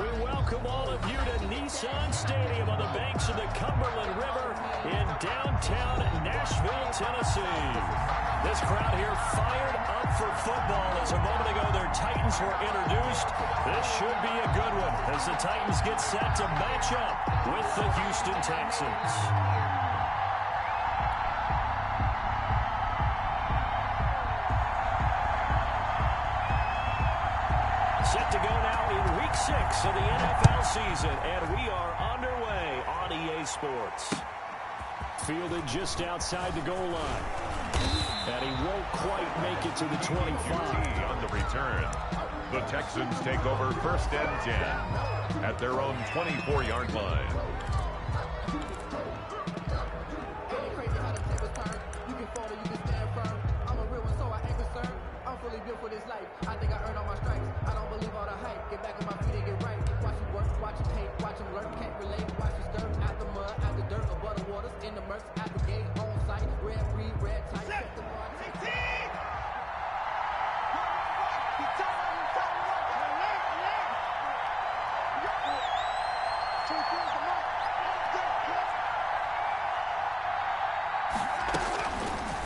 We welcome all of you to Nissan Stadium on the banks of the Cumberland River in downtown Nashville, Tennessee. This crowd here fired up for football as a moment ago their Titans were introduced. This should be a good one as the Titans get set to match up with the Houston Texans. Set to go now in Week 6 of the NFL season, and we are underway on EA Sports. Fielded just outside the goal line. And he won't quite make it to the 25. On the return, the Texans take over 1st and 10 at their own 24-yard line.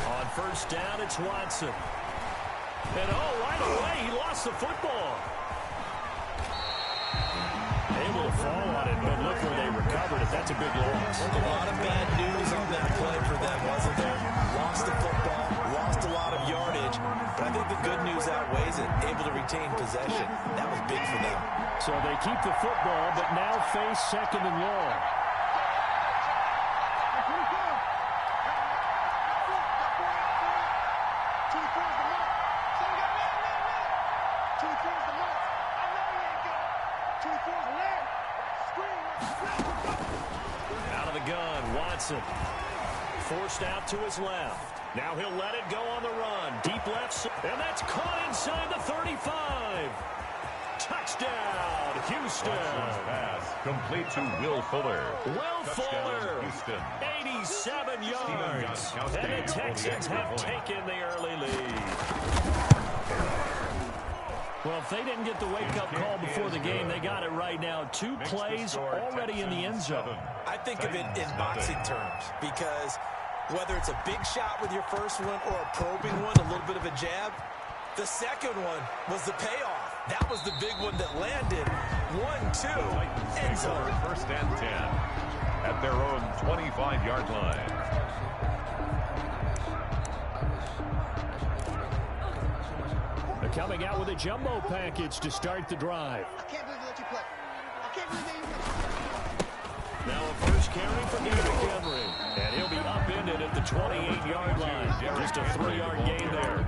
On 1st down, it's Watson. And right away, he lost the football. Able to fall on it, but look where they recovered it. That's a big loss. A lot of bad news on that play for them, wasn't there? Lost the football, lost a lot of yardage, but I think the good news outweighs it. Able to retain possession. That was big for them. So they keep the football, but now face 2nd and long. Out of the gun, Watson. Forced out to his left. Now he'll let it go on the run. Deep left, and that's caught inside the 35. Touchdown, Houston. Pass complete to Will Fuller. Will Fuller, Houston. 87 yards. And the Texans have taken the early lead. Well, if they didn't get the wake-up call before the game, they got it right now. 2 plays already in the end zone. I think of it in boxing terms because whether it's a big shot with your first one or a probing one, a little bit of a jab, the second one was the payoff. That was the big one that landed. 1-2, end zone. 1st and 10 at their own 25-yard line. They're coming out with a jumbo package to start the drive. I can't believe they let you play. I can't believe they let you play. Now a first carry for Derrick Henry. And he'll be upended at the 28-yard line. Just a 3-yard gain there.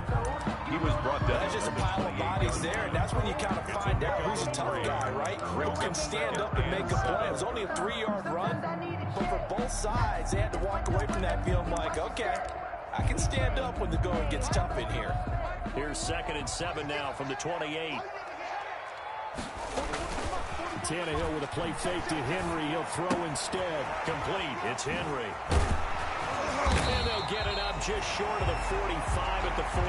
He was brought down. That's just a pile of bodies there, and that's when you kind of find out who's a tough guy, right? Who can stand up and make a play. It was only a 3-yard run, but for both sides, they had to walk away from that feeling like, okay, I can stand up when the going gets tough in here. Here's 2nd and 7 now from the 28. Tannehill with a play fake to Henry. He'll throw instead. Complete. It's Henry. And they'll get it up just short of the 45 at the 44.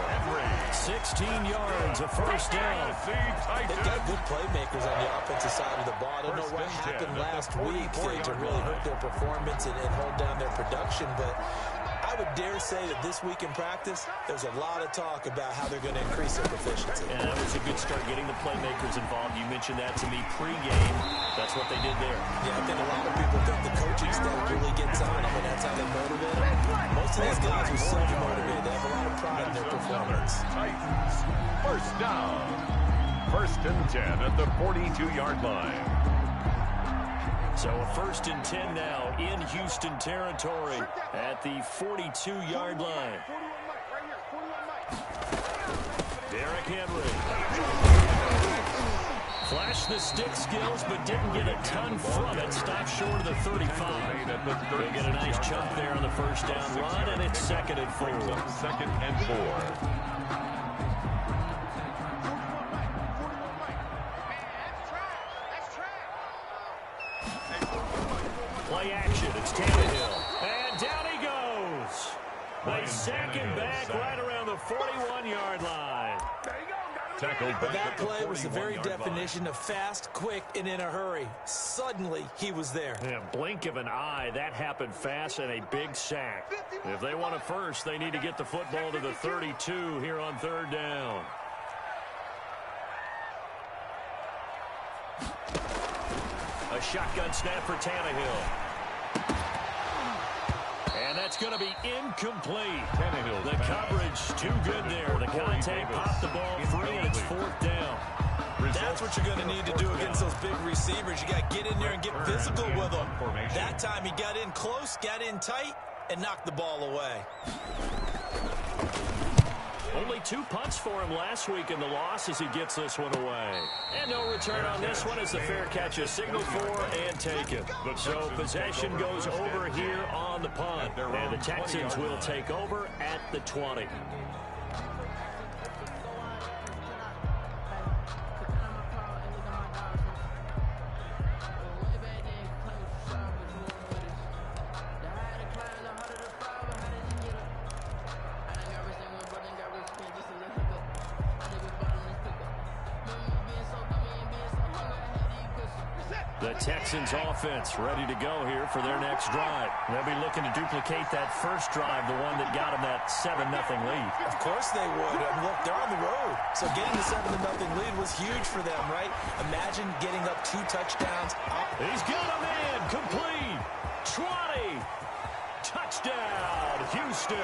Henry. 16 yards, a first down. They've got good playmakers on the offensive side of the ball. I don't know what happened last week to really hurt their performance and hold down their production, but I would dare say that this week in practice, there's a lot of talk about how they're going to increase their proficiency. And that was a good start getting the playmakers involved. You mentioned that to me pregame. That's what they did there. Yeah, I think a lot of people think the coaching staff really gets on them, and that's how they motivate them. Most of these guys are self-motivated. They have a lot of pride in their performance. Titans, 1st down. 1st and 10 at the 42-yard line. So a 1st and 10 now in Houston territory at the 42-yard line. Derrick Henry. Flashed the stick skills, but didn't get a ton from it. Stopped short of the 35. They get a nice chunk there on the 1st down run, and it's 2nd and 4. 2nd and 4. Play action. It's Tannehill. And down he goes. They sack him back right around the 41-yard line. There you go. Tackled But back that at the play was the very 41-yard line. definition of fast, quick, and in a hurry. Suddenly, he was there. Yeah, blink of an eye, that happened fast and a big sack. If they want a first, they need to get the football to the 32 here on third down. A shotgun snap for Tannehill. And that's going to be incomplete. The coverage too good there. The contact popped the ball free, and it's fourth down. That's what you're going to need to do against those big receivers. You got to get in there and get physical with them. That time he got in close, got in tight, and knocked the ball away. Only 2 punts for him last week in the loss as he gets this one away. And no return on this one as the fair catch is signaled for and taken. So possession goes over here on the punt. And the Texans will take over at the 20. The Texans offense ready to go here for their next drive. They'll be looking to duplicate that first drive, the one that got them that 7-0 lead. Of course they would. I mean, look, they're on the road. So getting the 7-0 lead was huge for them, right? Imagine getting up 2 touchdowns. He's got a man complete. 20. Touchdown, Houston.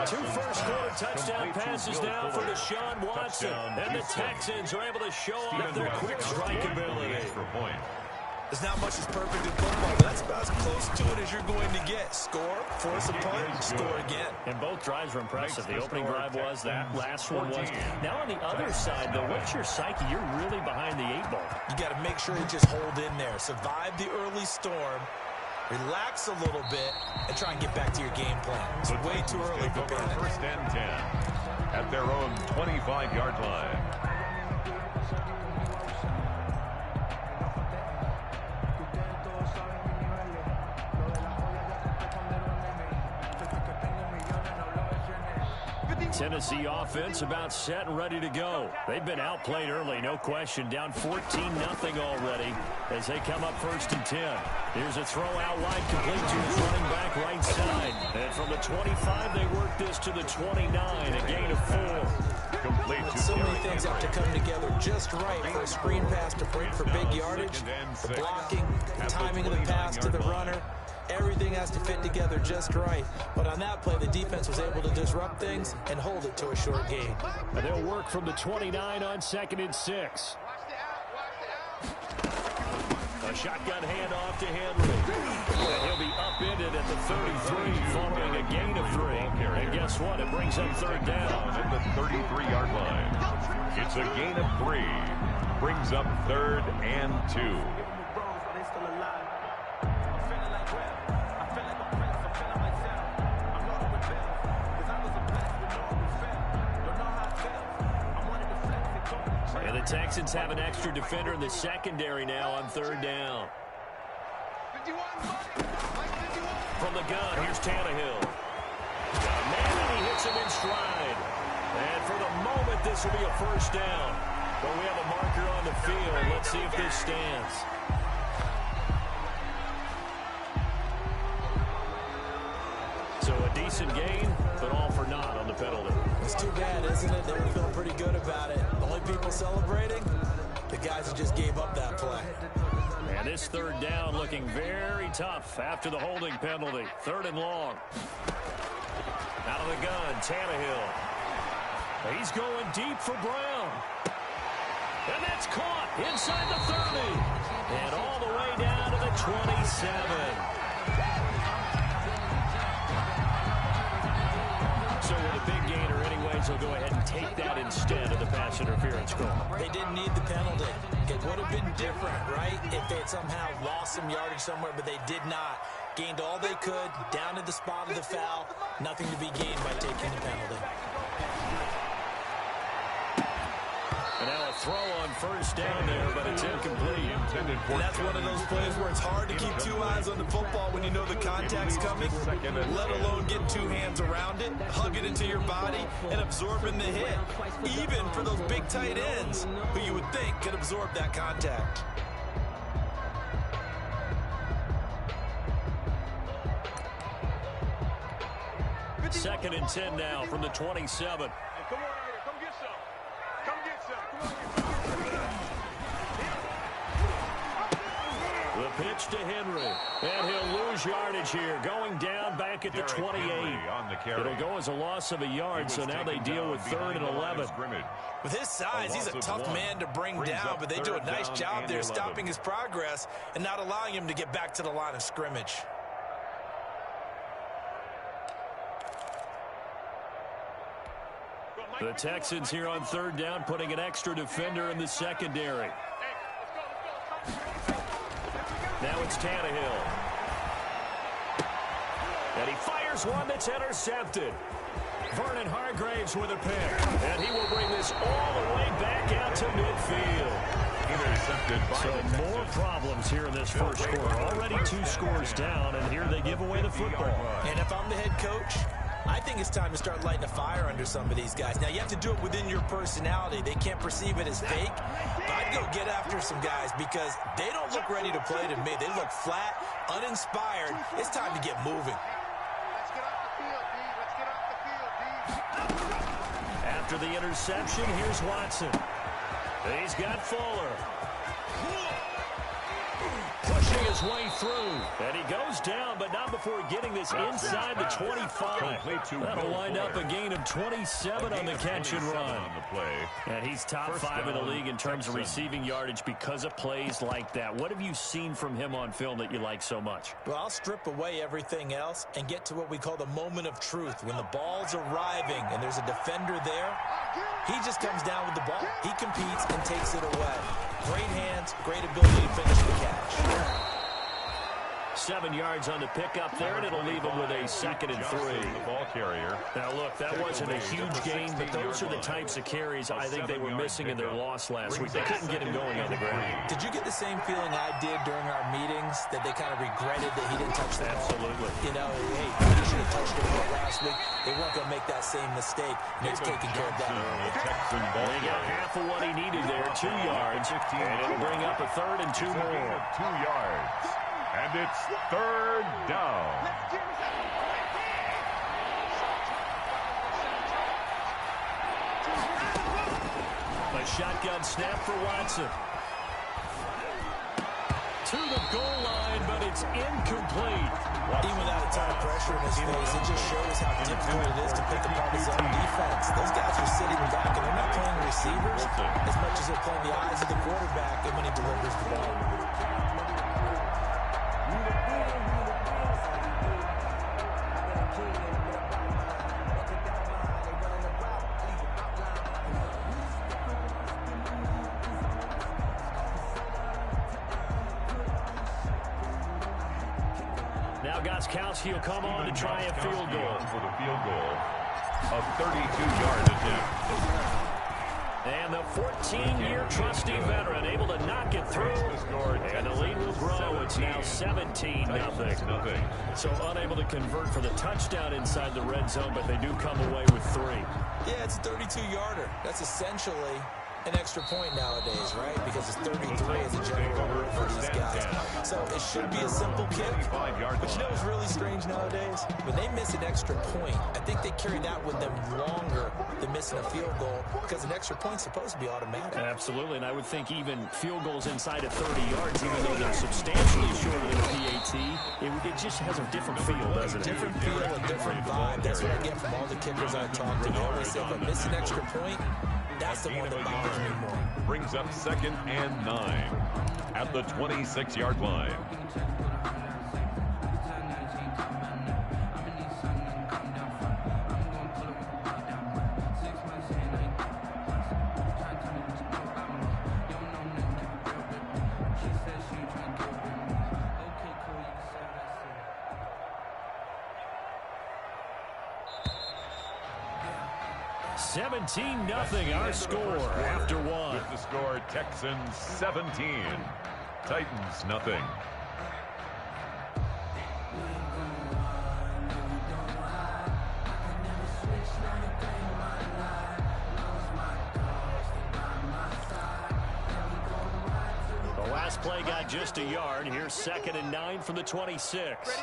2 first-quarter touchdown passes now for Deshaun Watson. And the Texans are able to show off their quick strike ability. There's not much that's perfect in football, but that's about as close to it as you're going to get. Score, force a punt, score again. And both drives were impressive. The opening drive was, that last one was. Now on the other side, though, what's your psyche? You're really behind the 8 ball. You got to make sure you just hold in there. Survive the early storm. Relax a little bit and try and get back to your game plan. It's way too early for panic. First and 10 at their own 25-yard line. Tennessee offense about set and ready to go. They've been outplayed early, no question. Down 14-0 already as they come up first and 10. Here's a throw out wide, complete to his running back right side. And from the 25, they work this to the 29, a gain of 4. Complete to so many things have to come together just right for a screen pass to break for big yardage. The blocking, the timing of the pass to the runner. Everything has to fit together just right. But on that play, the defense was able to disrupt things and hold it to a short gain. And they'll work from the 29 on 2nd and 6. A shotgun handoff to Henry. And he'll be upended at the 33, fumbling a gain of 3. And guess what? It brings up third down. At the 33-yard line. It's a gain of 3. Brings up 3rd and 2. And the Texans have an extra defender in the secondary now on third down. From the gun, here's Tannehill. Man, and he hits him in stride. And for the moment, this will be a first down. But we have a marker on the field. Let's see if this stands. So a decent gain, but all for naught on the penalty. It's too bad, isn't it? They were feeling pretty good about it. The only people celebrating, the guys who just gave up that play. And this third down looking very tough after the holding penalty. 3rd and long. Out of the gun, Tannehill. He's going deep for Brown. And that's caught inside the 30. And all the way down to the 27. So with a big gainer anyways, he'll go ahead and take that instead of the pass interference call. They didn't need the penalty. It would have been different, right, if they had somehow lost some yardage somewhere, but they did not. Gained all they could, down to the spot of the foul. Nothing to be gained by taking the penalty. And now a throw on first down there, but it's incomplete. And that's one of those plays where it's hard to keep two eyes on the football when you know the contact's coming, let alone get two hands around it, hug it into your body, and absorbing the hit. Even for those big tight ends who you would think could absorb that contact. Second and 10 now from the 27. Come on out here. Come get some. Come get some. The pitch to Henry. And he'll lose yardage here. Going down back at the 28. It'll go as a loss of a yard, so now they deal with 3rd and 11. With his size, he's a tough man to bring down, but they do a nice job there stopping his progress and not allowing him to get back to the line of scrimmage. The Texans here on 3rd down, putting an extra defender in the secondary. Now it's Tannehill. And he fires one that's intercepted. Vernon Hargraves with a pick. And he will bring this all the way back out to midfield. So more problems here in this first quarter. Already 2 scores down, and here they give away the football. And if I'm the head coach, I think it's time to start lighting a fire under some of these guys. Now, you have to do it within your personality. They can't perceive it as fake. But I'd go get after some guys because they don't look ready to play to me. They look flat, uninspired. It's time to get moving. Let's get off the field, D. Let's get off the field, D. After the interception, here's Watson. He's got Fuller. Pushing his way through. And he goes down, but not before getting this inside the 25. That'll wind up a gain of 27 on the catch and run. And he's top 5 in the league in terms of receiving yardage because of plays like that. What have you seen from him on film that you like so much? Well, I'll strip away everything else and get to what we call the moment of truth. When the ball's arriving and there's a defender there, he just comes down with the ball. He competes and takes it away. Great hands, great ability to finish the catch. 7 yards on the pickup there, and it'll leave him with a 2nd and 3. The ball carrier. Now, look, that wasn't a huge gain, but those are the types of carries I think they were missing in their loss last week. They couldn't get him going on the ground. Did you get the same feeling I did during our meetings, that they kind of regretted that he didn't touch the ball? Absolutely. You know, hey, he should have touched the ball last week. They weren't going to make that same mistake. Nick's taking care of that. He got half of what he needed there, 2 yards, and it'll bring up a 3rd and 2 more. 2 yards. And it's 3rd down. A shotgun snap for Watson. To the goal line, but it's incomplete. Even without a ton of pressure in his face, it just shows how difficult it is to pick apart his own defense. Those guys are sitting back, and they're not playing receivers as much as they're playing the eyes of the quarterback and when he delivers the ball. Now Gostkowski will come on to try a field goal. For the field goal, a 32-yard attempt. And the 14-year trusty veteran able to knock it through. And the lead will grow. It's now 17-0. So unable to convert for the touchdown inside the red zone, but they do come away with 3. Yeah, it's a 32-yarder. That's essentially an extra point nowadays, right? Because it's 33 as a general rule for these guys. So it should be a simple kick. But you know what's really strange nowadays? When they miss an extra point, I think they carry that with them longer than missing a field goal because an extra point's supposed to be automatic. Absolutely, and I would think even field goals inside of 30 yards, even though they're substantially shorter than a PAT, it just has a different feel, doesn't it? Different feel, a different vibe. That's what I get from all the kickers I talk to. They always say, if I miss an extra point, that's the one that bothers me more. Brings up 2nd and 9 at the 26-yard line. 17-0 our score after one. With the score, Texans 17, Titans nothing. The last play got just a yard. Here's 2nd and 9 from the 26.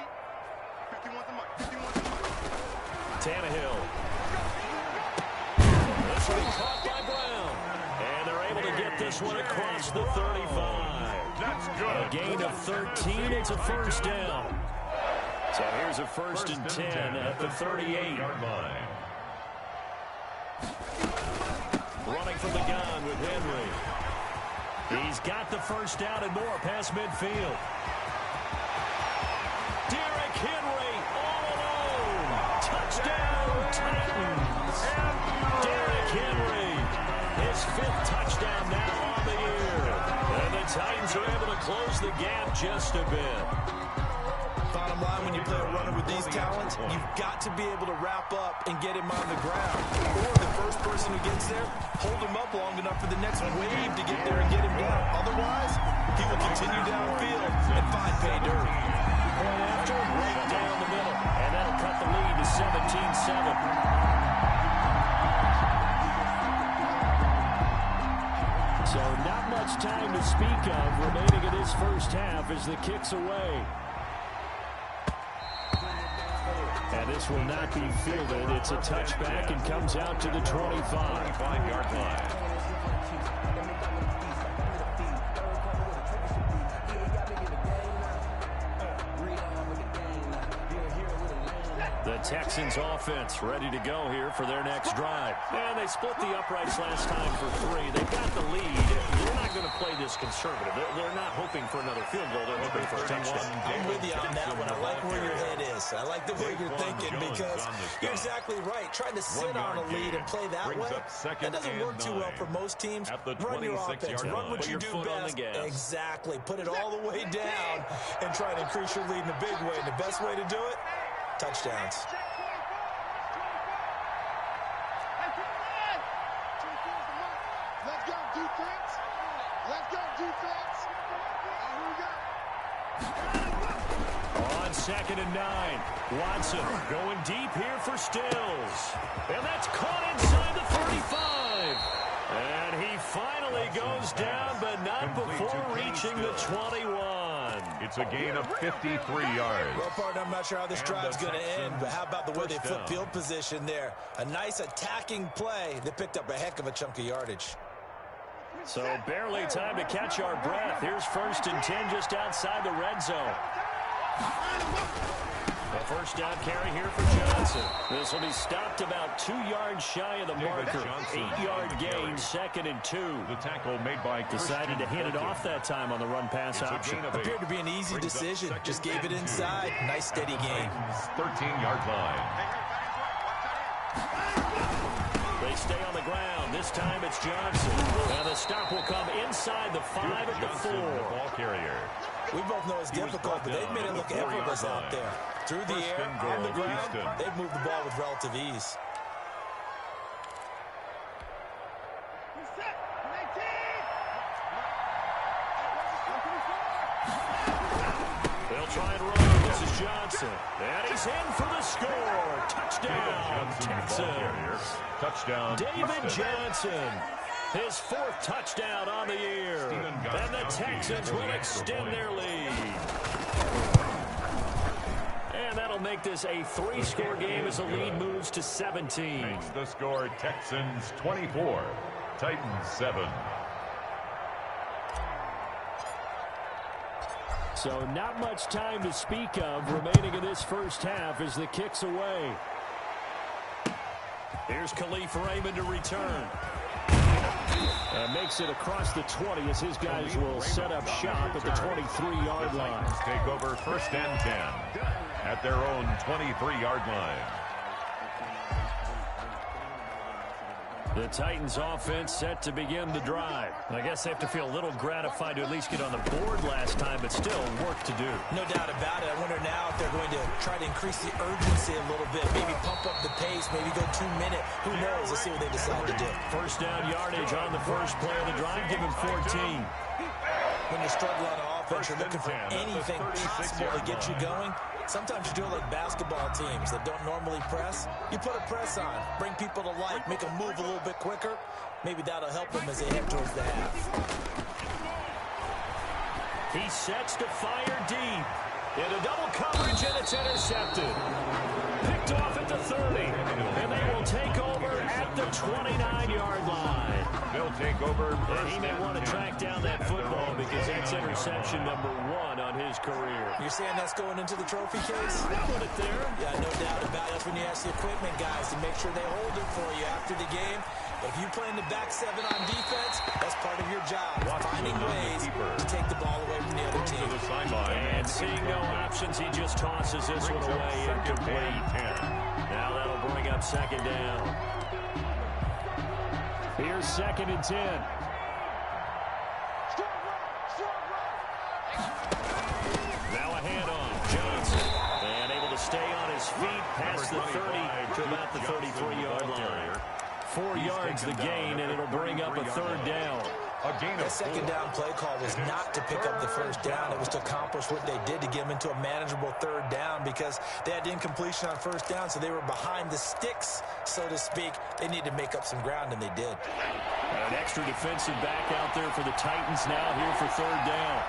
Tannehill. This one caught by Brown. And they're able to get this one across the 35. That's good. A gain of 13. It's a first down. So here's a 1st and 10 at the 38-yard line. Running from the gun with Henry. He's got the first down and more past midfield. Derrick Henry all alone. Touchdown, Titans. Derrick Henry, his 5th touchdown now on the year. And the Titans are able to close the gap just a bit. Bottom line, when you play a runner with these talents, you've got to be able to wrap up and get him on the ground. Or the first person who gets there, hold him up long enough for the next wave to get there and get him down. Otherwise, he will continue downfield and find pay dirt. Point after, right down the middle. And that'll cut the lead to 17-7. So not much time to speak of remaining in this first half as the kick's away. And this will not be fielded. It's a touchback and comes out to the 25-yard line. The Texans offense ready to go here for their next drive. And they split the uprights last time for 3. They've got the lead. They're not going to play this conservative. They're not hoping for another field goal. They're hoping for a touchdown. I'm with you on that one. I like where your head is. I like the way you're thinking because you're exactly right. Trying to sit on a lead and play that way, that doesn't work too well for most teams. Run your offense. Run what you do best. Exactly. Put it all the way down and try to increase your lead in a big way. And the best way to do it, touchdowns. Let's go, defense. Let's go, defense. On 2nd and 9, Watson going deep here for Stills. And that's caught inside the 35. And he finally goes down, but not before reaching the 21. It's a gain of 53 yards. Well, partner, I'm not sure how this drive's going to end, but how about the way they flip field position there? A nice attacking play. They picked up a heck of a chunk of yardage. So barely time to catch our breath. Here's 1st and 10 just outside the red zone. A first down carry here for Johnson. This will be stopped about 2 yards shy of the marker. 8-yard gain, 2nd and 2. The tackle made by decided to hand it off that time on the run-pass option. Appeared to be an easy decision. Just gave it inside. Nice steady gain. 13-yard line. They stay on the ground. This time it's Johnson. And the stop will come inside the 5 at the 4. Ball carrier. We both know it's difficult, but they've made it look effortless out there. Through the air, on the ground, they've moved the ball with relative ease. They'll try and run. This is Johnson. And he's in for the score. Touchdown, Texans. Touchdown, David Johnson. His 4th touchdown on the year. And the Texans will extend their lead. And that'll make this a 3-score game as the lead moves to 17. Makes the score Texans 24, Titans 7. So not much time to speak of remaining in this first half as the kick's away. Here's Khalif Raymond to return. And makes it across the 20 as his guys will set up shop at the 23-yard line. Take over 1st and 10 at their own 23-yard line. The Titans offense set to begin the drive. I guess they have to feel a little gratified to at least get on the board last time, but still work to do. No doubt about it. I wonder now if they're going to try to increase the urgency a little bit, maybe pump up the pace, maybe go 2 minute. Who knows? Let's see what they decide to do. First down yardage on the first play of the drive. Give him 14. When you struggle on offense, you're looking for anything possible to get you going. Sometimes you do it like basketball teams that don't normally press. You put a press on, bring people to life, make them move a little bit quicker. Maybe that'll help them as they head towards the half. He sets to fire deep. Into double coverage, and it's intercepted. Picked off at the 30. And they will take over at the 29-yard line. They'll take over. And he may want to track down that football because that's interception number 1 on his career. You're saying that's going into the trophy case? They put it there. Yeah, no doubt about it. That's when you ask the equipment guys to make sure they hold it for you after the game. But if you play in the back 7 on defense, that's part of your job. Finding ways to take the ball away from the other team. And seeing no options, he just tosses this one away incomplete. Now that'll bring up second down. Here's 2nd and 10. Now a handoff. Johnson. And able to stay on his feet past the 30 to about the 33-yard line. 4 yards the gain, and it'll bring up a 3rd down. That second down play call was not to pick up the first down. It was to accomplish what they did to get them into a manageable 3rd down because they had incompletion on first down, so they were behind the sticks, so to speak. They needed to make up some ground, and they did. An extra defensive back out there for the Titans now here for 3rd down.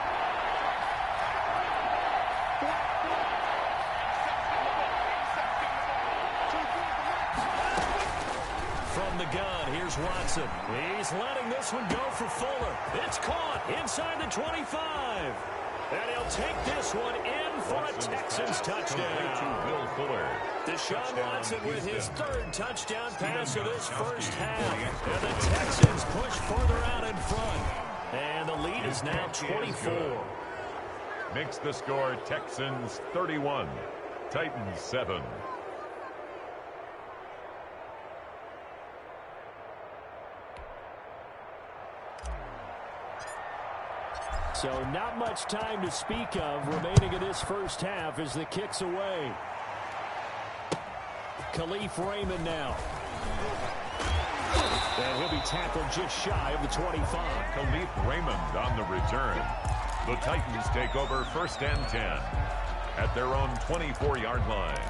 From the gun, here's Watson. He's letting this one go for Fuller. It's caught inside the 25. And he'll take this one in for a Texans touchdown. Deshaun Watson with his 3rd touchdown pass of this first half. And the Texans push further out in front. And the lead is now 24. Makes the score Texans 31, Titans 7. So not much time to speak of remaining in this first half as the kick's away. Khalif Raymond now. And he'll be tackled just shy of the 25. Khalif Raymond on the return. The Titans take over 1st and 10 at their own 24-yard line.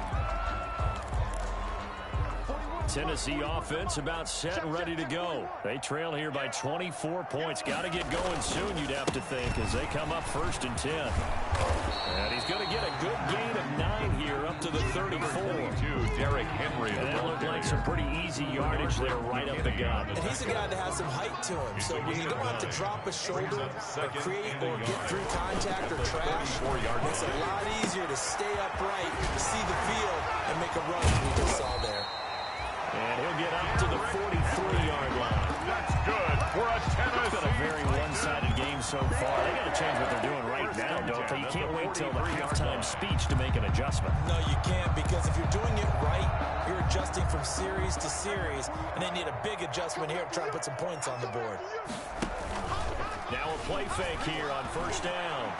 Tennessee offense about set and ready to go. They trail here by 24 points. Got to get going soon, you'd have to think, as they come up 1st and 10. And he's going to get a good gain of 9 here up to the 34. Derrick Henry. And that looked like some pretty easy yardage there right up the gut. And he's a guy that has some height to him. So when you don't have to drop a shoulder or create or get through contact or trash, it's a lot easier to stay upright, to see the field, and make a run as we just saw there. And he'll get up to the 43-yard line. That's good for a Tennessee. It's been a very one-sided game so far. They got to change what they're doing right now, don't they? You can't wait till the halftime speech to make an adjustment. No, you can't, because if you're doing it right, you're adjusting from series to series, and they need a big adjustment here to try to put some points on the board. Now a play fake here on 1st down.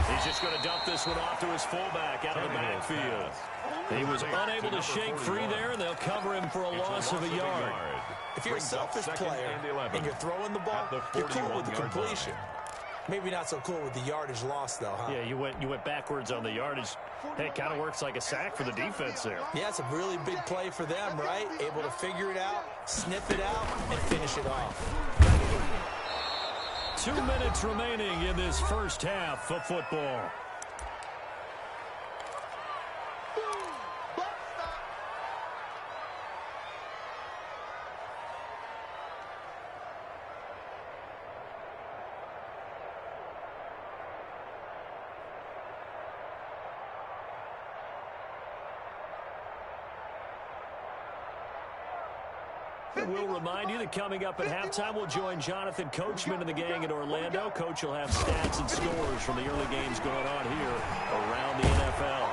He's just going to dump this one off to his fullback out of the backfield. He was unable to shake free there, and they'll cover him for a loss of a yard. If you're a selfish player and you're throwing the ball, you're cool with the completion. Maybe not so cool with the yardage loss, though, huh? Yeah, you went backwards on the yardage. Hey, it kind of works like a sack for the defense there. Yeah, it's a really big play for them, right? Able to figure it out, sniff it out, and finish it off. 2 minutes remaining in this first half of football. We'll remind you that coming up at halftime, we'll join Jonathan Coachman and the gang in Orlando. Coach will have stats and scores from the early games going on here around the NFL.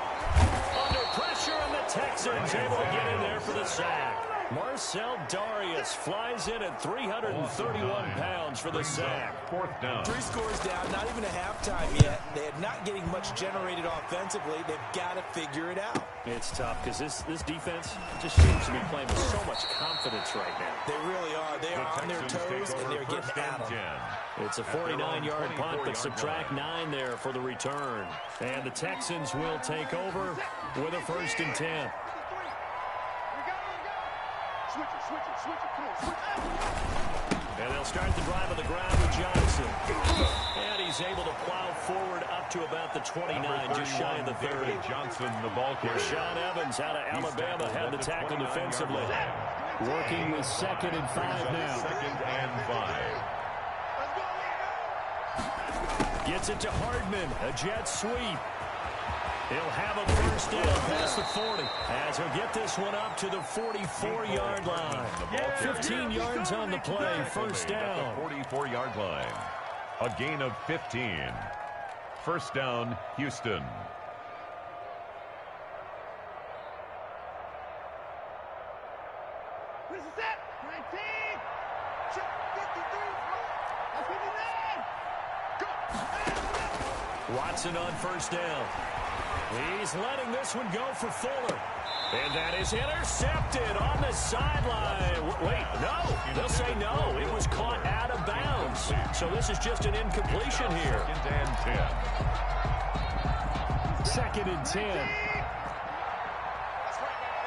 Under pressure, and the Texans able to get in there for the sack. Marcel Darius flies in at 331 pounds for the sack. 4th down. 3 scores down, not even a halftime yet. They're not getting much generated offensively. They've got to figure it out. It's tough because this defense just seems to be playing with so much confidence right now. They really are. They are on their toes, and they're getting at them. It's a 49-yard punt, but subtract 9 there for the return. And the Texans will take over with a 1st and 10. And they'll start the drive on the ground with Johnson. And he's able to plow forward up to about the 29, just shy of the 30. Johnson, the ball carrier. Sean Evans out of Alabama had the tackle defensively. Working with 2nd and 5 now. 2nd and 5. Gets it to Hardman. A jet sweep. He'll have a 1st down past the 40 as he'll get this one up to the 44-yard line. 15 yards on the play, 1st down. 44-yard line. A gain of 15. 1st down, Houston. This is it. 19. 53. Go. Watson on 1st down. He's letting this one go for Fuller. And that is intercepted on the sideline. Wait, no. They'll say no. It was caught out of bounds. So this is just an incompletion here. 2nd and 10. 2nd and 10. That's right, man.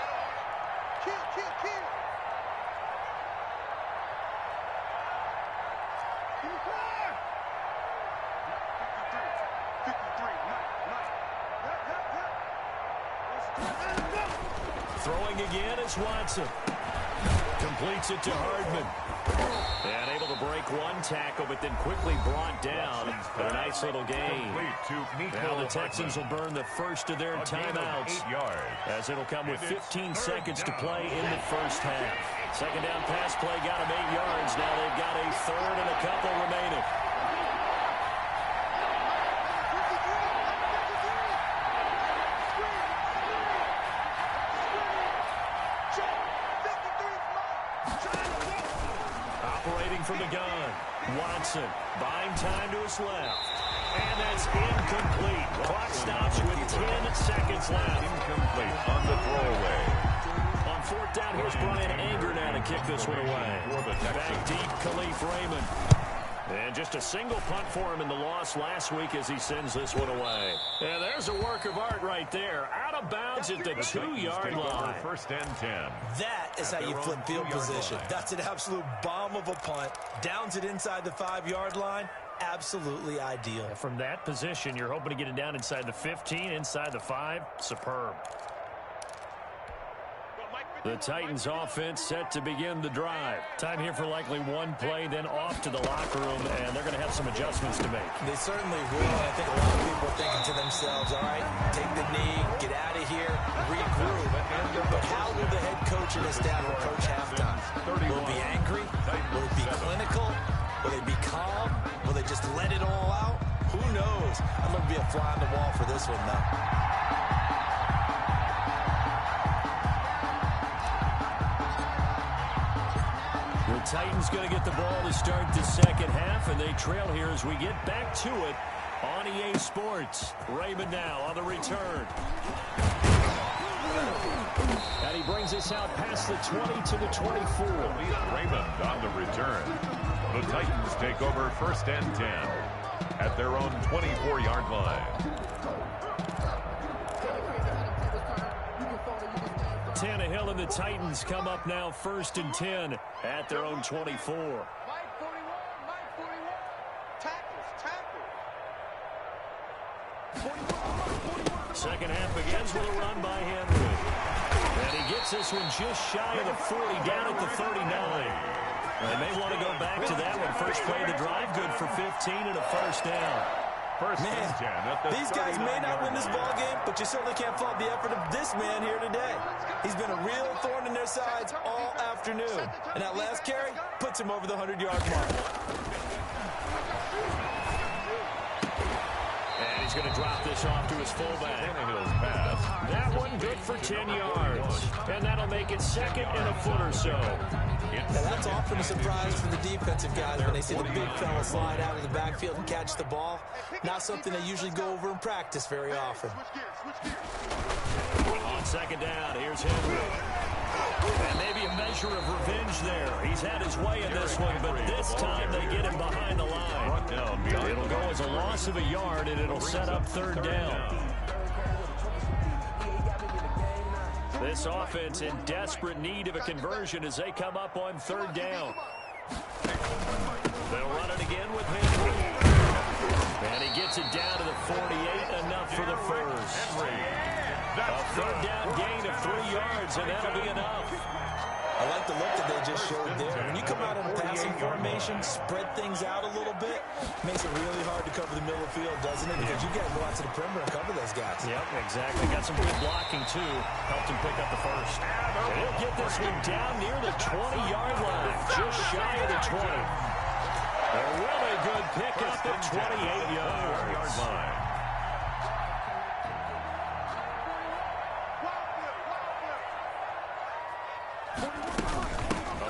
Kill. In the car. 53. Throwing again is Watson. Completes it to Hardman. And able to break one tackle, but then quickly brought down. But a nice little gain. Now the Texans will burn the first of their timeouts, as it'll come with 15 seconds to play in the 1st half. 2nd down pass play got them 8 yards. Now they've got a 3rd and a couple remaining. From the gun, Watson buying time to his left, and that's incomplete. Clock stops with 10 seconds left. Incomplete on the throwaway. On 4th down, here's Brian Anger now to kick this one away. Back deep, Khalif Raymond. And just a single punt for him in the loss last week as he sends this one away. And there's a work of art right there. Out of bounds at the 2-yard line. 1st and 10. That is how you flip field position. That's an absolute bomb of a punt. Downs it inside the 5-yard line. Absolutely ideal. From that position, you're hoping to get it down inside the 15, inside the 5. Superb. The Titans offense set to begin the drive. Time here for likely one play, then off to the locker room, and they're going to have some adjustments to make. They certainly will. I think a lot of people are thinking to themselves, all right, take the knee, get out of here, regroup. But how will the head coach and his staff approach halftime? Will it be angry? Will it be clinical? Will they be calm? Will they just let it all out? Who knows? I'm going to be a fly on the wall for this one, though. The Titans going to get the ball to start the 2nd half, and they trail here as we get back to it on EA Sports. Raymond now on the return. And he brings us out past the 20 to the 24. Raymond on the return. The Titans take over 1st and 10 at their own 24-yard line. Tannehill and the Titans come up now 1st and 10 at their own 24. Mike 41. Tackles. 2nd half begins with a run by Henry. And he gets this one just shy of the 40, down at the 39. They may want to go back to that one. First play of the drive, good for 15 and a 1st down. These guys may not win this ball game, but you certainly can't fault the effort of this man here today. He's been a real thorn in their sides all afternoon. And that last carry puts him over the 100-yard mark. And he's going to drop this off to his fullback. Tannehill's pass. That one good for 10 yards. And that'll make it second and a foot or so. Now that's often a surprise for the defensive guys when they see the big fella slide out of the backfield and catch the ball. Not something they usually go over in practice very often. On second down, here's Henry. And maybe a measure of revenge there. He's had his way in this one, but this time they get him behind the line. It'll go as a loss of a yard, and it'll set up third down. This offense in desperate need of a conversion as they come up on third down. They'll run it again with Henry. And he gets it down to the 48, enough for the first. A third down gain of 3 yards, and that'll be enough. I like the look that they just showed there. When you come out in a passing formation, spread things out a little bit, makes it really hard to cover the middle of the field, doesn't it? Because you got to go out to the perimeter and cover those guys. Yep, exactly. Got some good blocking, too. Helped him pick up the first. And he'll get this one down near the 20-yard line, just shy of the 20. A really good pickup at 28 yards.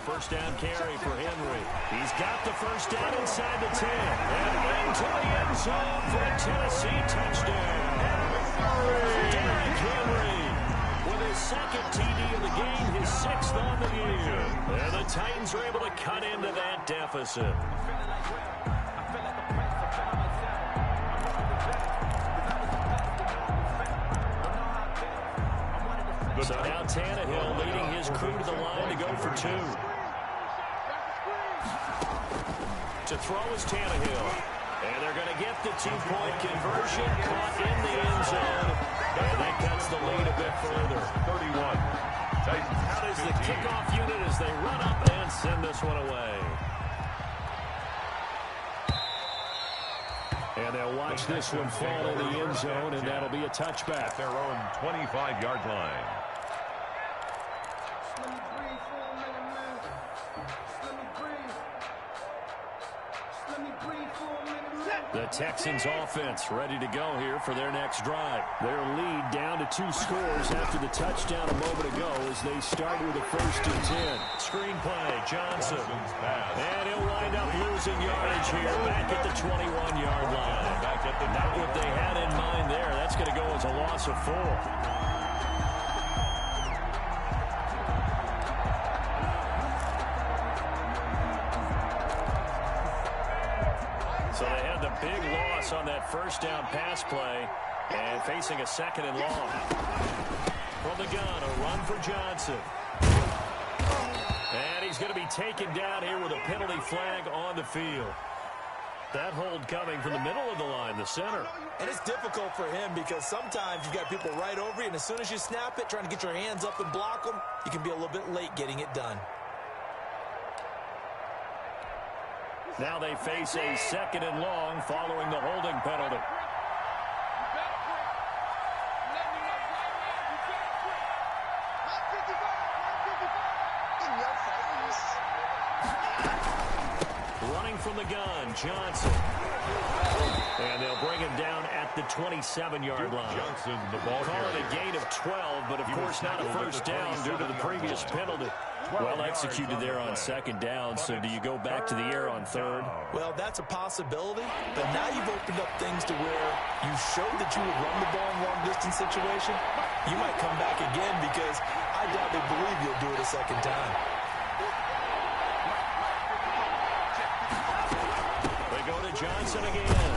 First down carry for Henry. He's got the first down inside the 10. And into the end zone for a Tennessee touchdown. Derrick Henry with his second TD of the game, his 6th on the year. And the Titans are able to cut into that deficit. So now Tannehill leading his crew to the line to go for 2. To throw is Tannehill. And they're going to get the 2-point conversion, caught in the end zone. And that cuts the lead a bit further. 31. Titans. Out is the kickoff unit as they run up and send this one away. And they'll watch this one fall in the end zone, and that'll be a touchback. At their own 25-yard line. The Texans offense ready to go here for their next drive. Their lead down to 2 scores after the touchdown a moment ago as they start with a 1st and 10. Screen play, Johnson. And he'll wind up losing yardage here back at the 21-yard line. Not what they had in mind there. That's going to go as a loss of 4. So they had the big loss on that first down pass play and facing a 2nd and long. From the gun, a run for Johnson. And he's going to be taken down here with a penalty flag on the field. That hold coming from the middle of the line, the center. And it's difficult for him because sometimes you've got people right over you, and as soon as you snap it, trying to get your hands up and block them, you can be a little bit late getting it done. Now they face a 2nd and long following the holding penalty. Running from the gun, Johnson. And they'll bring him down at the 27-yard line. Johnson, the ball Call it a gain of 12, but of course not a first down due to the previous penalty. Well executed there on 2nd down, so do you go back to the air on 3rd? Well, that's a possibility, but now you've opened up things to where you showed that you would run the ball in long-distance situation. You might come back again because I doubt they believe you'll do it a 2nd time. They go to Johnson again.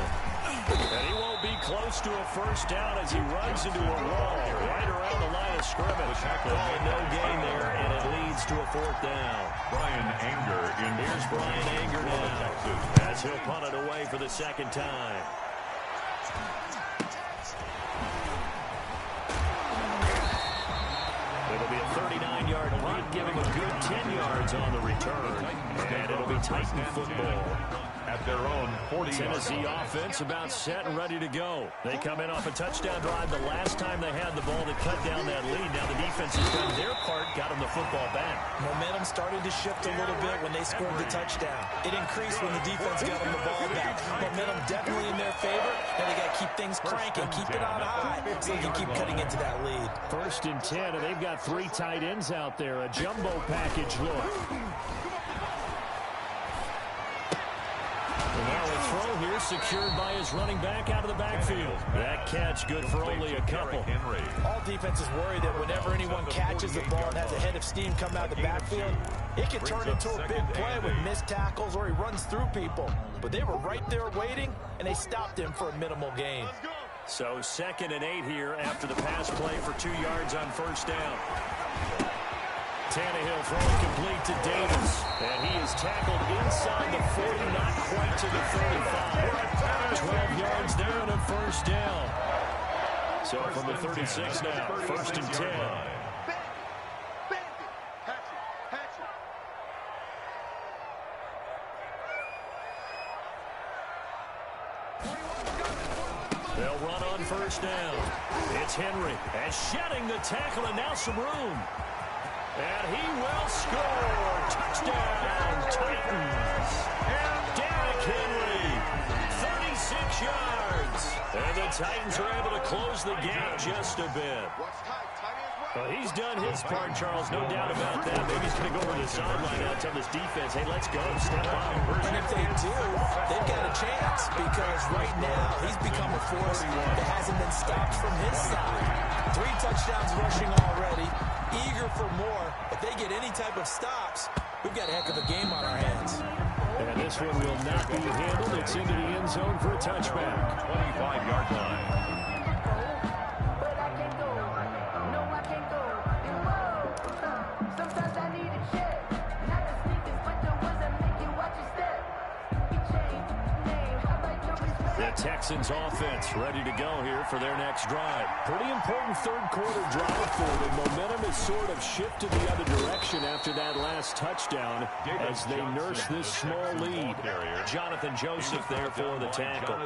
And he won't be close to a first down as he runs into a wall right around the line of scrimmage. No gain there, and it leads to a 4th down. Brian Anger in. Here's Brian Anger now as he'll punt it away for the 2nd time. It'll be a 39-yard punt, giving a good 10 yards on the return. And it'll be Titan football. at their own 40. Tennessee offense about set and ready to go. They come in off a touchdown drive the last time they had the ball to cut down that lead. Now the defense has done their part, got them the football back. Momentum started to shift a little bit when they scored the touchdown. It increased when the defense got them the ball back. Momentum definitely in their favor, and they got to keep things cranking, keep it on high so they can keep cutting into that lead. 1st and 10, and they've got 3 tight ends out there. A jumbo package look. And now a throw here secured by his running back out of the backfield. That catch good for only a couple. All defenses worry that whenever anyone catches the ball and has a head of steam come out of the backfield, it can turn into a big play with missed tackles or he runs through people. But they were right there waiting, and they stopped him for a minimal gain. So 2nd and 8 here after the pass play for 2 yards on 1st down. Tannehill throwing complete to Davis. And he is tackled inside the 40, not quite to the 35. 12 yards there and a 1st down. So from the 36 now, 1st and 10. They'll run on 1st down. It's Henry. And shedding the tackle, and now some room. And he will score. Touchdown, Titans. Derrick Henry, 36 yards. And the Titans are able to close the gap just a bit. Well, he's done his part, Charles, no doubt about that. Maybe he's going to go over to the sideline now and tell this defense, hey, let's go, step up. And if they do, they've got a chance because right now he's become a force that hasn't been stopped from his side. 3 touchdowns rushing already, eager for more. If they get any type of stops, we've got a heck of a game on our hands. And this one will not be handled. It's into the end zone for a touchback. 25-yard line. Texans offense ready to go here for their next drive. Pretty important 3rd quarter drive for them. Momentum has sort of shifted the other direction after that last touchdown as they nurse this small lead. Jonathan Joseph there for the tackle.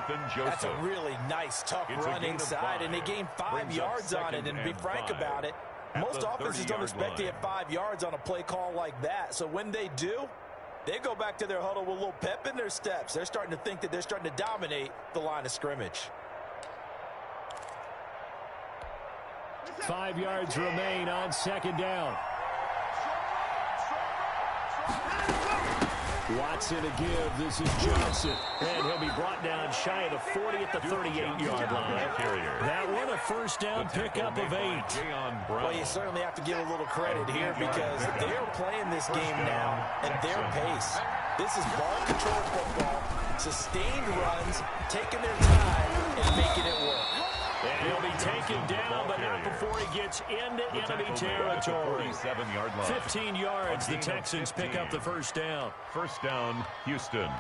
That's a really nice, tough run inside, and they gained 5 yards on it. And to be frank about it, most offenses don't expect to get 5 yards on a play call like that. So when they do, they go back to their huddle with a little pep in their steps. They're starting to think that they're starting to dominate the line of scrimmage. 5 yards remain on 2nd down. Watson to give. This is Johnson. And he'll be brought down shy of the 40 at the 38-yard line. That one a 1st down pickup of 8. Well, you certainly have to give a little credit here because they are playing this game now at their pace. This is ball control football, sustained runs, taking their time, and making it work. And he'll be taken down, but not before he gets into enemy territory. 15 yards, the Texans pick up the 1st down. 1st down, Houston.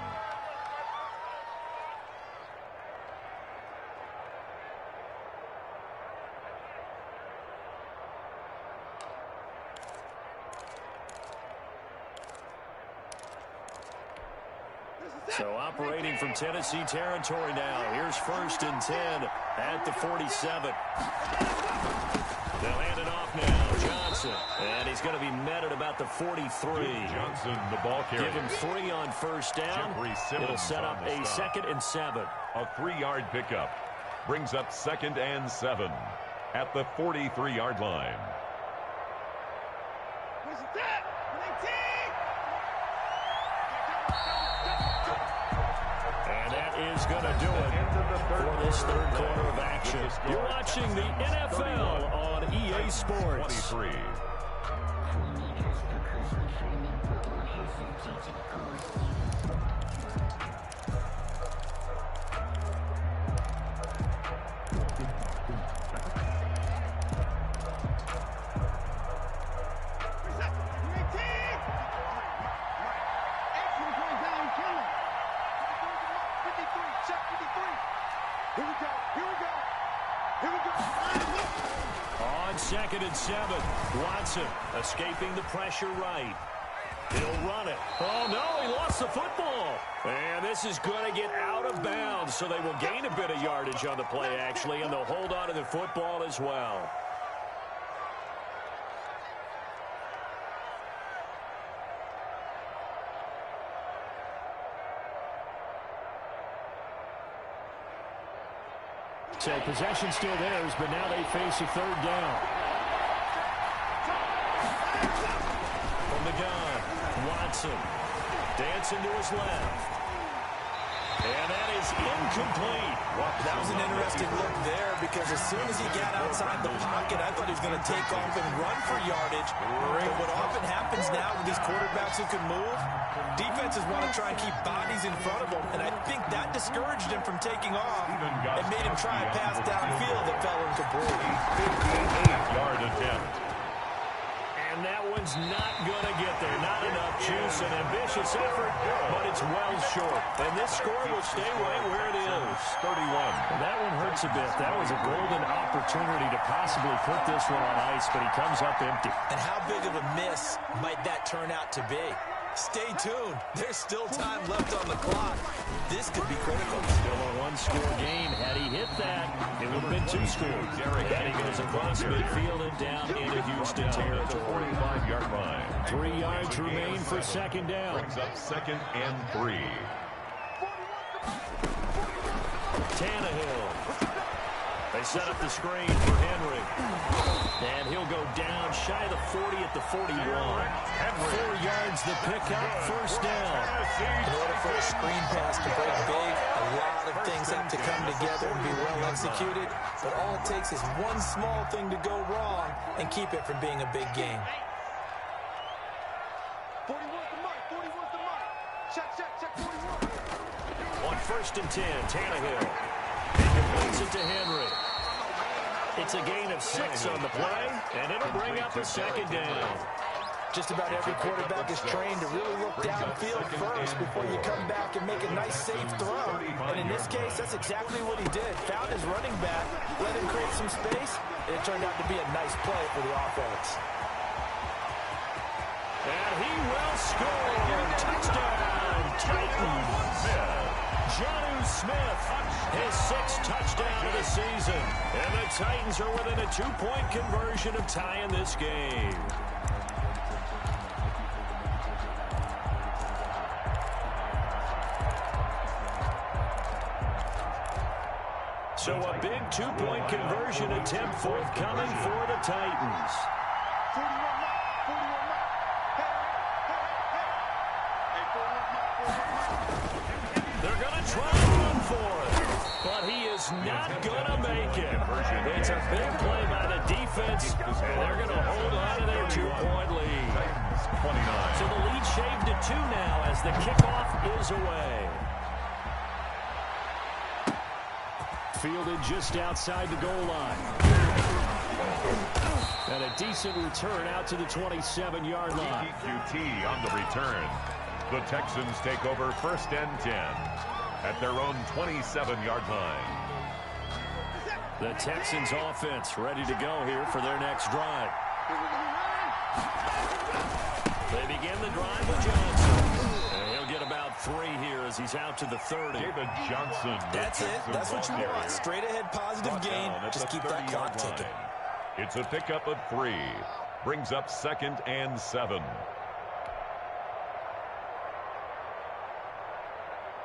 So operating from Tennessee territory now. Here's 1st and 10 at the 47. They'll hand it off now. Johnson. And he's going to be met at about the 43. Johnson, the ball carrier. Give him 3 on 1st down. It'll set up a 2nd and 7. A 3-yard pickup. Brings up 2nd and 7 at the 43-yard line. Is going to do it for this 3rd quarter of action. You're watching the NFL on EA Sports. 23. On 2nd and 7, Watson escaping the pressure right. He'll run it. Oh, no, he lost the football. And this is going to get out of bounds, so they will gain a bit of yardage on the play, actually, and they'll hold on to the football as well. So possession still theirs, but now they face a third down. From the gun, Watson dancing to his left. And that is incomplete. That was an interesting look there because as soon as he got outside the pocket, I thought he was going to take off and run for yardage. But what often happens now with these quarterbacks who can move, defenses want to try and keep bodies in front of them, and I think that discouraged him from taking off and made him try a pass downfield that fell incomplete. 58-yard attempt. And that one's not going to get there. Not enough juice, an ambitious effort, but it's well short. And this score will stay right where it is. 31. And that one hurts a bit. That was a golden opportunity to possibly put this one on ice, but he comes up empty. And how big of a miss might that turn out to be? Stay tuned. There's still time left on the clock. This could be critical. Still a one-score game. Had he hit that, it would have been 2 scores. And he goes across midfield and down into Houston territory. 45-yard line. 3 yards remain for second down. Brings up 2nd and 3. Tannehill. They set up the screen for Henry. And he'll go down shy of the 40 at the 41. 4 yards the pickup, first down. In order for a screen pass to break big, a lot of things have to come together and be well executed. But all it takes is one small thing to go wrong and keep it from being a big game. 41's the mark. 41's the mark. Check, 41. On 1st and 10, Tannehill. He completes it to Henry. It's a gain of 6 on the play, and it'll bring up a second down. Just about every quarterback is trained to really look downfield first before you come back and make a nice, safe throw. And in this case, that's exactly what he did. Found his running back, let him create some space, and it turned out to be a nice play for the offense. And he will score. Touchdown, Titans. Jonnu Smith, his 6th touchdown of the season. And the Titans are within a 2-point conversion of tying this game. So a big 2-point conversion attempt forthcoming for the Titans. 41 mark. 41 mark. Hey, 41 mark. They're going to try and run for it, but he is not going to make it. It's a big play by the defense, and they're going to hold on to their 2-point lead. 29. So the lead shaved to 2 now as the kickoff is away. Fielded just outside the goal line. And a decent return out to the 27-yard line. EQT on the return. The Texans take over 1st and 10 at their own 27-yard line. The Texans offense ready to go here for their next drive. They begin the drive with Johnson. And he'll get about 3 here as he's out to the 30. David Johnson. That's it. That's what you want. Straight ahead positive gain. Just keep that clock ticking. It's a pickup of 3. Brings up 2nd and 7.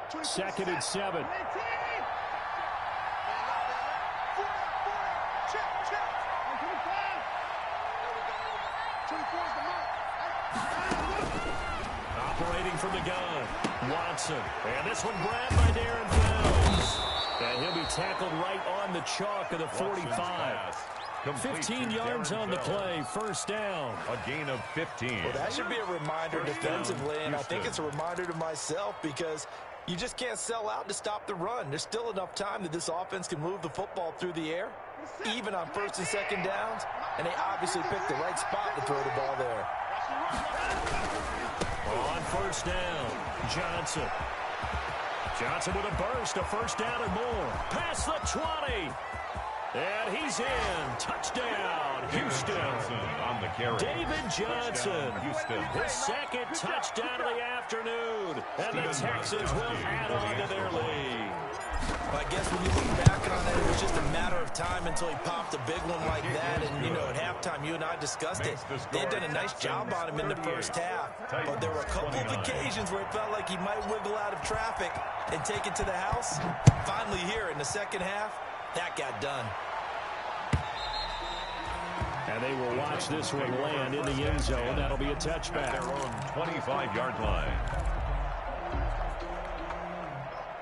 2nd and 7. Operating from the gun, Watson. And this one grabbed by Darren Fells. And he'll be tackled right on the chalk of the 45. 15 yards on the play, first down. A gain of 15. Well, that should be a reminder defensively, and I think it's a reminder to myself because you just can't sell out to stop the run. There's still enough time that this offense can move the football through the air, even on 1st and 2nd downs, and they obviously picked the right spot to throw the ball there. On 1st down, Johnson. Johnson with a burst, a 1st down and more. Past the 20. And he's in. Touchdown, Houston. On the carry. David Johnson. Houston. His second touchdown of the afternoon. And the Texans will add on to their lead. Well, I guess when you look back on it, it was just a matter of time until he popped a big one like that. And, you know, at halftime, you and I discussed it. They had done a nice job on him in the first half. But there were a couple of occasions where it felt like he might wiggle out of traffic and take it to the house. Finally here in the second half, that got done. And they will watch this one land in the end zone. That'll be a touchback. At their own 25-yard line.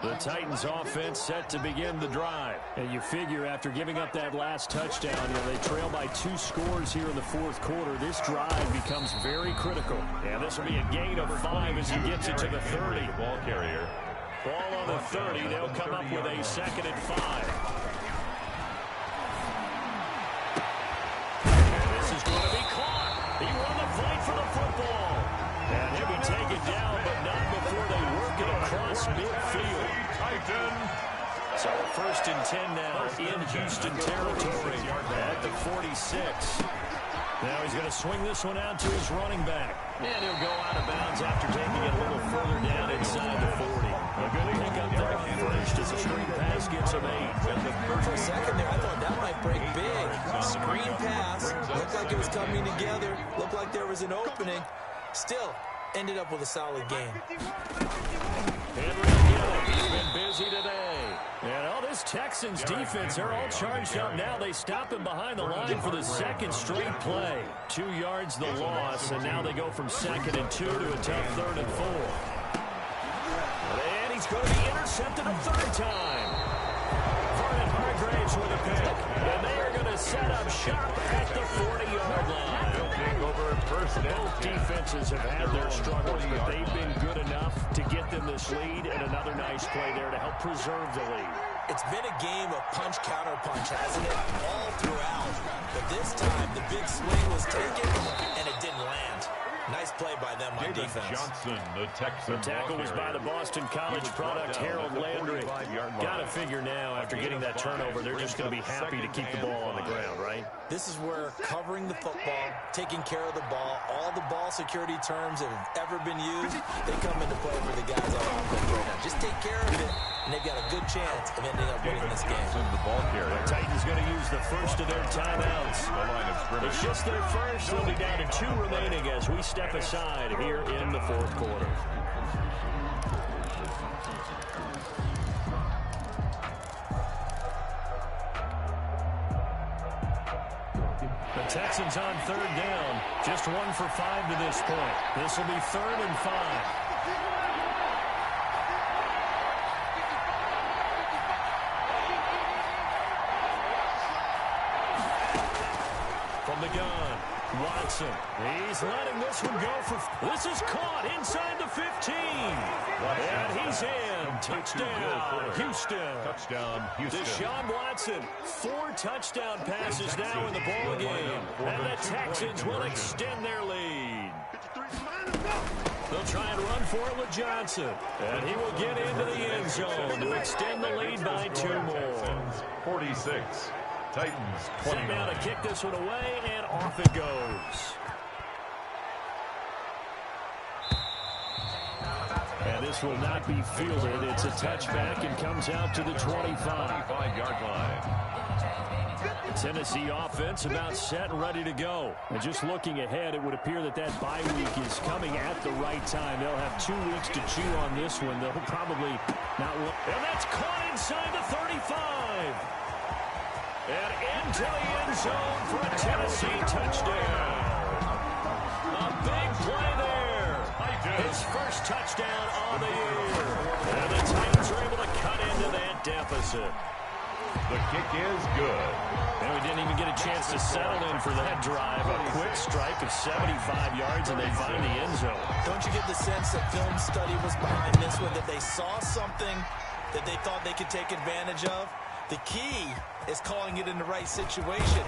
The Titans offense set to begin the drive. And you figure after giving up that last touchdown, they trail by 2 scores here in the fourth quarter. This drive becomes very critical. And this will be a gain of 5 as he gets it to the 30. Ball carrier. Ball on the 30. They'll come up with a 2nd and 5. Going to be caught. He won the fight for the football. And he'll be taken down, but not before they work it across midfield. So 1st and 10 now in Houston territory at the 46. Now he's going to swing this one out to his running back. And he'll go out of bounds after taking it a little further down inside the 40. A good pickup there first as a screen pass gets him 8. For a second there, I thought that might break big. Screen pass. Looked like it was coming together. Looked like there was an opening. Still, ended up with a solid game. Henry again. He's been busy today. And all this Texans defense, they're all charged up now. They stop him behind the line for the 2nd straight play. 2 yards the loss, and now they go from 2nd and 2 to a tough 3rd and 4. And he's going to be intercepted a 3rd time. Vernon Hargraves with a pick. And they are going to set up shop at the 40-yard line. Both defenses have had their struggles, but they've been good enough to get them this lead, and another nice play there to help preserve the lead. It's been a game of punch-counter-punch, hasn't it? All throughout. But this time, the big swing was taken, and it didn't land. Nice play by them on defense. Johnson, the Texan. The tackle was by the Boston College product, Harold Landry. Got to figure now, after getting that turnover, they're just going to be happy to keep the ball on the ground, right? This is where covering the football, taking care of the ball, all the ball security terms that have ever been used, they come into play for the guys on offense right now. Just take care of it, and they've got a good chance of ending up winning this game. The ball carrier. The Titans going to use the first of their timeouts. It's just their first. They'll be down to 2 remaining as we step aside here in the fourth quarter. The Texans on 3rd down. Just 1 for 5 to this point. This will be 3rd and 5. From the gun, Watson. He's letting this one go for... This is caught inside the 15. And he's in. Touchdown, Houston. Touchdown, Houston. Deshaun Watson, 4 touchdown passes now in the ball game. And the Texans will extend their lead. They'll try and run for it with Johnson. And he will get into the end zone to extend the lead by 2 more. 46. Titans 20. Set now to kick this one away, and off it goes. And this will not be fielded. It's a touchback and comes out to the 25-yard line. Tennessee offense about set and ready to go. And just looking ahead, it would appear that that bye week is coming at the right time. They'll have 2 weeks to chew on this one. They'll probably not... And that's caught inside the 35. And into the end zone for a Tennessee touchdown. A big play there. His first touchdown on the year. And the Titans are able to cut into that deficit. The kick is good. And we didn't even get a chance to settle in for that drive. A quick strike of 75 yards, and they find the end zone. Don't you get the sense that film study was behind this one, that they saw something that they thought they could take advantage of? The key is calling it in the right situation,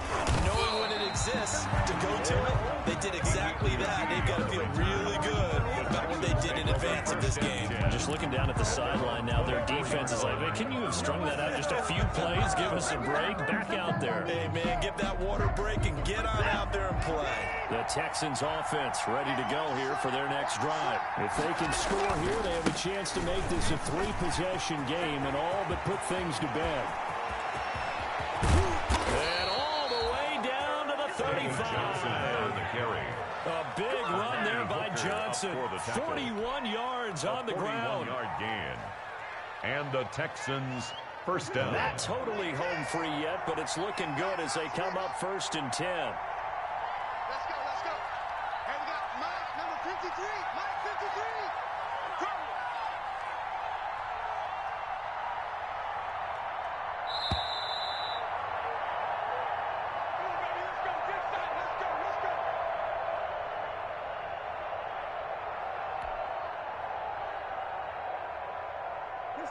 knowing when it exists to go to it. They did exactly that. They've got to feel really good about what they did in advance of this game. Just looking down at the sideline now, their defense is like, man, can you have strung that out just a few plays, give us a break, back out there. Hey, man, get that water break and get on out there and play. The Texans offense ready to go here for their next drive. If they can score here, they have a chance to make this a 3-possession game and all but put things to bed. And all the way down to the 35. A big run there by Johnson. 41 yards on the ground. 41-yard gain. And the Texans first down. Not totally home free yet, but it's looking good as they come up 1st and 10. Let's go, let's go. Hey, we got Mike, number 53. Mike 53. Go.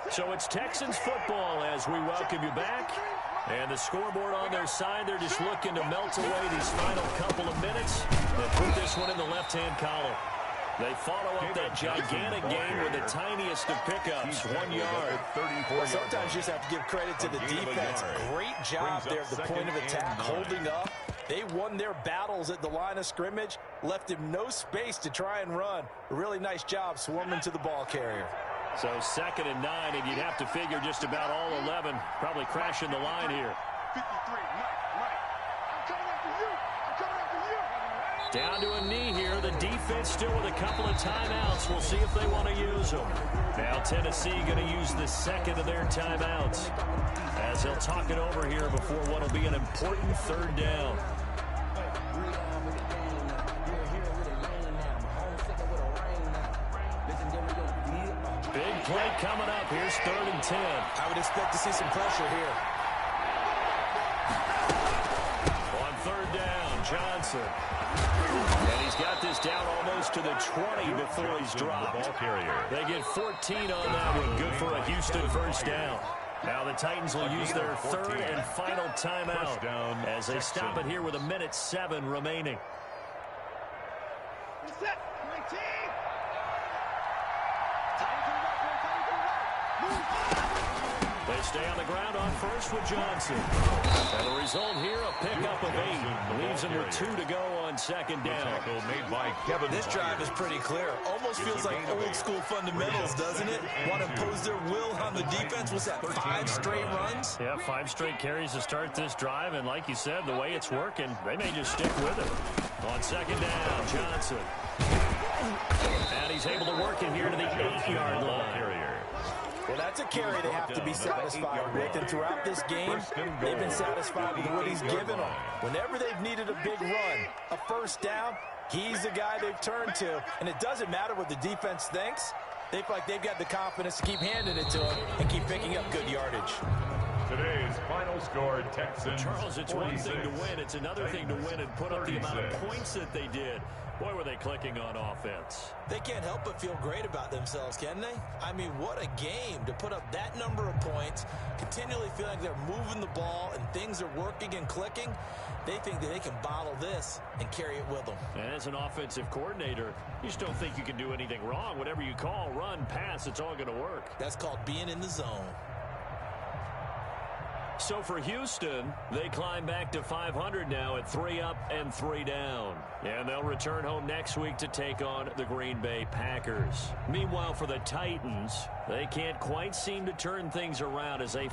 So it's Texans football as we welcome you back. And the scoreboard on their side, they're just looking to melt away these final couple of minutes and put this one in the left-hand column. They follow up that gigantic gain with the tiniest of pickups, 1 yard. Well, sometimes you just have to give credit to the defense. Great job there at the point of attack, holding up. They won their battles at the line of scrimmage, left him no space to try and run. A really nice job swarming to the ball carrier. So 2nd and 9, and you'd have to figure just about all 11 probably crashing the line here. 53, Mike. I'm coming after you. I'm coming after you. Down to a knee here. The defense still with a couple of timeouts. We'll see if they want to use them. Now Tennessee going to use the second of their timeouts as they'll talk it over here before what will be an important 3rd down. Big play coming up. Here's 3rd and 10. I would expect to see some pressure here. On 3rd down, Johnson. And he's got this down almost to the 20 before he's dropped. They get 14 on that one. Good for a Houston 1st down. Now the Titans will use their 3rd and final timeout as they stop it here with 1:07 remaining. Set. 19. They stay on the ground on 1st with Johnson. And the result here, a pickup of 8. Leaves him with 2 to go on 2nd down. Made by Kevin. This drive is pretty clear. Almost feels like old school fundamentals, doesn't it? Want to impose their will on the defense. What's that, 5 straight runs? Yeah, 5 straight carries to start this drive. And like you said, the way it's working, they may just stick with it. On 2nd down, Johnson. And he's able to work it here to the 8-yard line. Well, that's a carry they have to be satisfied with. And throughout this game, they've been satisfied with what he's given them. Whenever they've needed a big run, a 1st down, he's the guy they've turned to. And it doesn't matter what the defense thinks. They feel like they've got the confidence to keep handing it to him and keep picking up good yardage. Today's final score, Texans. Charles, it's 46. one thing to win. It's another thing to win and put up the amount of points that they did. Boy, were they clicking on offense. They can't help but feel great about themselves, can they? I mean, what a game to put up that number of points, continually feeling like they're moving the ball and things are working and clicking. They think that they can bottle this and carry it with them. And as an offensive coordinator, you just don't think you can do anything wrong. Whatever you call, run, pass, it's all going to work. That's called being in the zone. So for Houston, they climb back to 500 now at 3 up and 3 down. And they'll return home next week to take on the Green Bay Packers. Meanwhile, for the Titans, they can't quite seem to turn things around as they